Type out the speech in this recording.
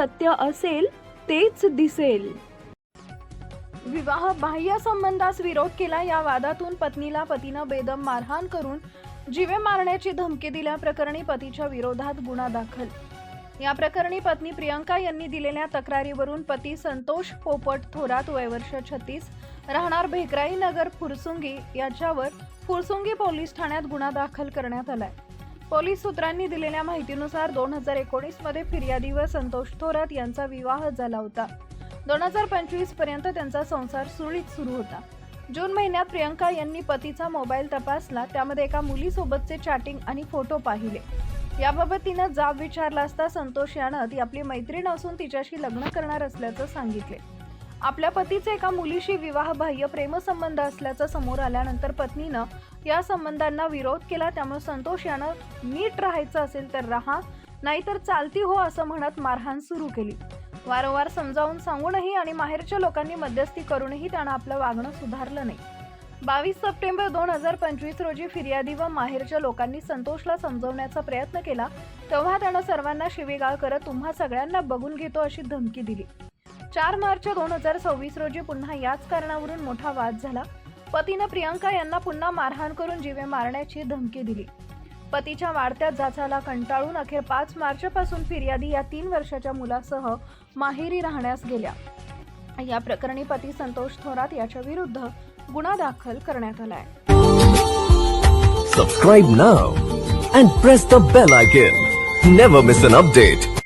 सत्य असेल तेच दिसेल. विवाह बाह्य संबंधास विरोध केला या वादातून पत्नीला पतीनं बेदम मारहाण करून जीवे मारण्याची धमकी दिल्याप्रकरणी पतीच्या विरोधात गुन्हा दाखल. या प्रकरणी पत्नी प्रियंका यांनी दिलेल्या तक्रारीवरून पती संतोष पोपट थोरात वय वर्ष 36 राहणार भेकराई नगर फुरसुंगी याच्यावर फुरसुंगी पोलीस ठाण्यात गुन्हा दाखल करण्यात आलाय. पोलीस सूत्रांनी दिलेल्या माहितीनुसार 2019 मध्ये फिर्यादी व संतोष थोरात यांचा विवाह झाला होता. 2025 पर्यंत त्यांचा संसार सुरळीत सुरू होता. जून महिन्यात प्रियंका यांनी पतीचा मोबाईल तपासला. त्यामध्ये एका मुलीसोबतचे चॅटिंग आणि फोटो पाहिले. याबाबत तिनं जाब विचारला असता संतोष यानं ती आपली मैत्रीण असून तिच्याशी लग्न करणार असल्याचं सांगितले. आपल्या पतीचे एका मुलीशी विवाहबाह्य प्रेमसंबंध असल्याचं समोर आल्यानंतर पत्नीनं या संबंधांना विरोध केला. त्यामुळे संतोष यानं नीट राहायचं असेल तर राहा, नाहीतर चालती हो असं म्हणत मारहाण सुरू केली. वारंवार समजावून सांगूनही आणि माहेरच्या लोकांनी मध्यस्थी करूनही त्यानं आपलं वागणं सुधारलं नाही. 22 सप्टेंबर 2025 रोजी फिर्यादी व माहेरच्या लोकांनी संतोषला समजवण्याचा प्रयत्न केला. तेव्हा त्यानं सर्वांना शिवीगाळ करत तुम्हा सगळ्यांना बघून घेतो अशी धमकी दिली. 4 मार्च 2026 रोजी पुन्हा याच कारणावरून मोठा वाद झाला. पतीनं प्रियंका यांना पुन्हा मारहाण करून जीवे मारण्याची धमकी दिली. पतीच्या वाढत्या जाचाला कंटाळून अखेर 5 मार्च पासून फिर्यादी या 3 वर्षाच्या मुलासह माहेरी राहण्यास गेल्या. या प्रकरणी पती संतोष थोरात याच्या विरुद्ध गुन्हा दाखल करण्यात आलाय. Subscribe now and press the bell icon. Never miss an update.